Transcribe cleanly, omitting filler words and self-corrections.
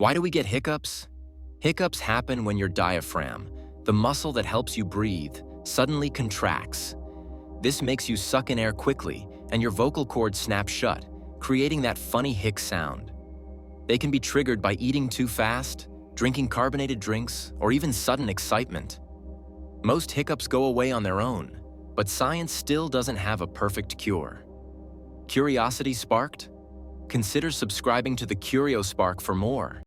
Why do we get hiccups? Hiccups happen when your diaphragm, the muscle that helps you breathe, suddenly contracts. This makes you suck in air quickly, and your vocal cords snap shut, creating that funny hic sound. They can be triggered by eating too fast, drinking carbonated drinks, or even sudden excitement. Most hiccups go away on their own, but science still doesn't have a perfect cure. Curiosity sparked? Consider subscribing to the Curio Spark for more.